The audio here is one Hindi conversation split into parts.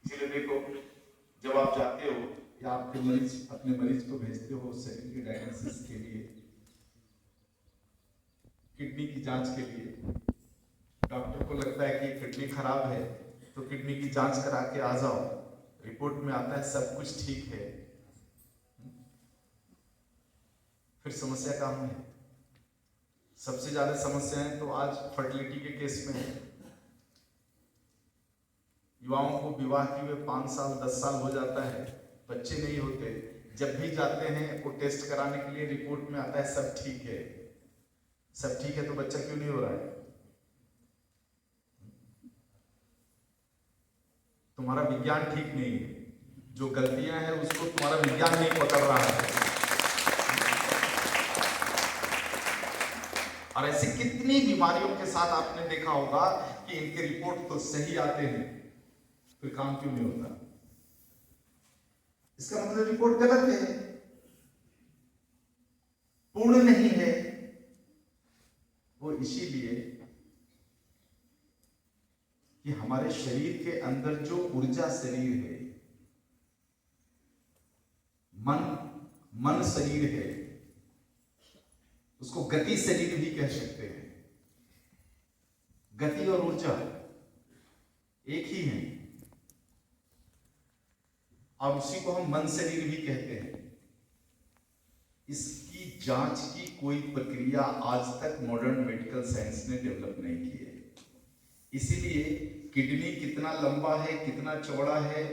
इसीलिए देखो, जब आप जाते हो या आपके मरीज अपने मरीज को भेजते हो सेकेंडरी डायग्नोसिस के लिए, किडनी की जांच के लिए, डॉक्टर को लगता है कि किडनी खराब है तो किडनी की जांच करा के आ जाओ, रिपोर्ट में आता है सब कुछ ठीक है, फिर समस्या कहाँ है? सबसे ज्यादा समस्याएं तो आज फर्टिलिटी के केस में है। युवाओं को विवाह किए हुए 5 साल 10 साल हो जाता है, बच्चे नहीं होते। जब भी जाते हैं वो टेस्ट कराने के लिए, रिपोर्ट में आता है सब ठीक है। सब ठीक है तो बच्चा क्यों नहीं हो रहा है? तुम्हारा विज्ञान ठीक नहीं है, जो गलतियां हैं उसको तुम्हारा विज्ञान नहीं पकड़ रहा है। और ऐसी कितनी बीमारियों के साथ आपने देखा होगा कि इनके रिपोर्ट तो सही आते हैं, फिर काम क्यों नहीं होता? इसका मतलब रिपोर्ट गलत है, पूर्ण नहीं है। वो इसीलिए कि हमारे शरीर के अंदर जो ऊर्जा शरीर है, मन शरीर है, उसको गति शरीर भी कह सकते हैं। गति और ऊर्जा एक ही है, और उसी को हम मन शरीर भी कहते हैं। इसकी जांच की कोई प्रक्रिया आज तक मॉडर्न मेडिकल साइंस ने डेवलप नहीं की है। इसीलिए किडनी कितना लंबा है, कितना चौड़ा है,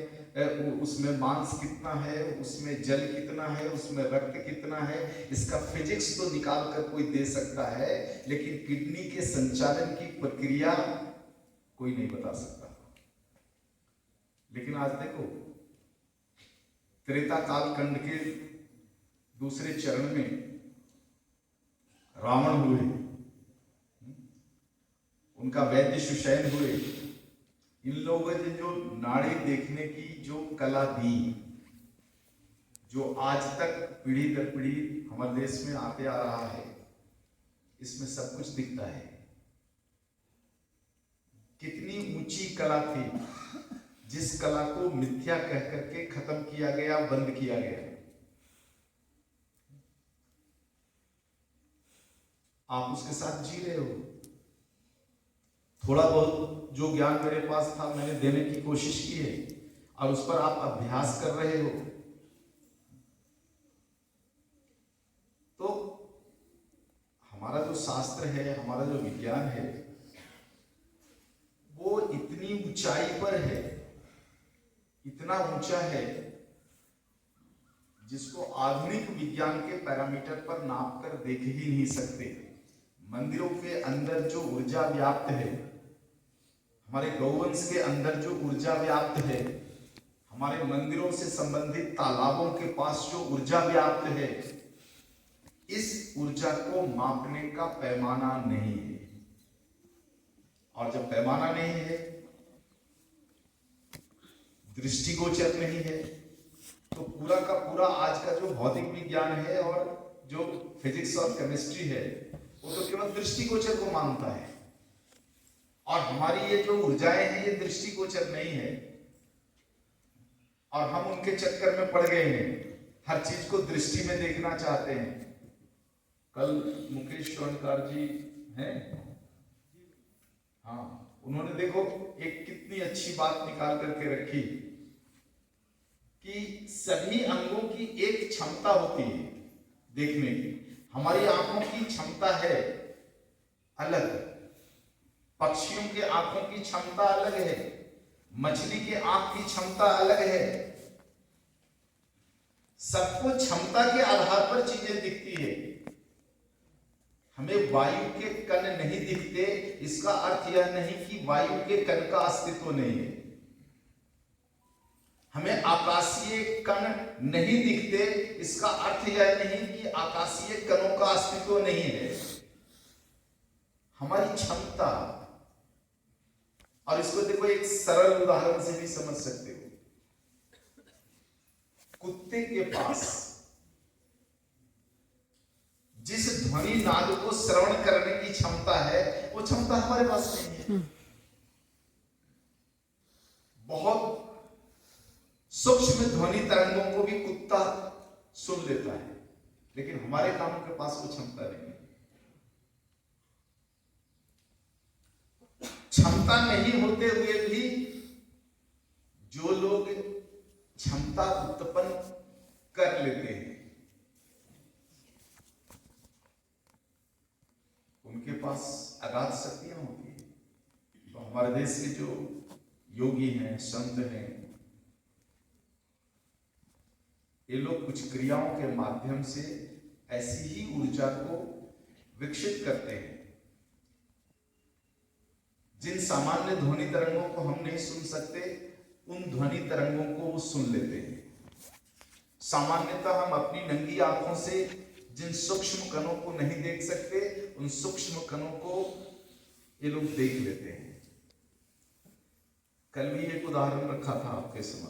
उसमें मांस कितना है, उसमें जल कितना है, उसमें रक्त कितना है, इसका फिजिक्स तो निकाल कर कोई दे सकता है, लेकिन किडनी के संचालन की प्रक्रिया कोई नहीं बता सकता। लेकिन आज देखो, त्रेता काल खंड के दूसरे चरण में रावण हुए, उनका वैद्य सुषैण हुए। इन लोगों ने जो नाड़ी देखने की जो कला दी, जो आज तक पीढ़ी दर पीढ़ी हमारे देश में आते आ रहा है, इसमें सब कुछ दिखता है। कितनी ऊंची कला थी, जिस कला को मिथ्या कह करके खत्म किया गया, बंद किया गया। आप उसके साथ जी रहे हो। थोड़ा बहुत जो ज्ञान मेरे पास था मैंने देने की कोशिश की है, और उस पर आप अभ्यास कर रहे हो। तो हमारा जो शास्त्र है, हमारा जो विज्ञान है, वो इतनी ऊंचाई पर है, इतना ऊंचा है, जिसको आधुनिक विज्ञान के पैरामीटर पर नाप कर देख ही नहीं सकते। मंदिरों के अंदर जो ऊर्जा व्याप्त है, हमारे गौवंश के अंदर जो ऊर्जा व्याप्त है, हमारे मंदिरों से संबंधित तालाबों के पास जो ऊर्जा व्याप्त है, इस ऊर्जा को मापने का पैमाना नहीं है। और जब पैमाना नहीं है, दृष्टिगोचर नहीं है, तो पूरा का पूरा आज का जो भौतिक विज्ञान है और जो फिजिक्स और केमिस्ट्री है, वो तो केवल दृष्टिगोचर को मानता है। और हमारी ये जो ऊर्जाएं हैं, ये दृष्टिगोचर नहीं है, और हम उनके चक्कर में पड़ गए हैं। हर चीज को दृष्टि में देखना चाहते हैं। कल मुकेश स्वर्णकार जी हैं, हाँ, उन्होंने देखो एक कितनी अच्छी बात निकाल करके रखी कि सभी अंगों की एक क्षमता होती है देखने की। हमारी आंखों की क्षमता है अलग, पक्षियों के आंखों की क्षमता अलग है, मछली के आंख की क्षमता अलग है। सबको क्षमता के आधार पर चीजें दिखती है। हमें वायु के कण नहीं दिखते, इसका अर्थ यह नहीं कि वायु के कण का अस्तित्व नहीं है। हमें आकाशीय कण नहीं दिखते, इसका अर्थ यह नहीं कि आकाशीय कणों का अस्तित्व नहीं है। हमारी क्षमता, और इसको देखो एक सरल उदाहरण से भी समझ सकते हो। कुत्ते के पास जिस ध्वनि नाद को श्रवण करने की क्षमता है, वो क्षमता हमारे पास नहीं है। बहुत सूक्ष्म ध्वनि तरंगों को भी कुत्ता सुन लेता है, लेकिन हमारे कानों के पास वो क्षमता नहीं है। क्षमता नहीं होते हुए भी जो लोग क्षमता उत्पन्न कर लेते हैं उनके पास अगाध शक्तियां होती है। तो हमारे देश के जो योगी हैं, संत हैं, ये लोग कुछ क्रियाओं के माध्यम से ऐसी ही ऊर्जा को विकसित करते हैं जिन सामान्य ध्वनि तरंगों को हम नहीं सुन सकते, उन ध्वनि तरंगों को वो सुन लेते हैं। सामान्यतः हम अपनी नंगी आंखों से जिन सूक्ष्म कणों को नहीं देख सकते, उन सूक्ष्म कणों को ये लोग देख लेते हैं। कल भी एक उदाहरण रखा था आपके समझ।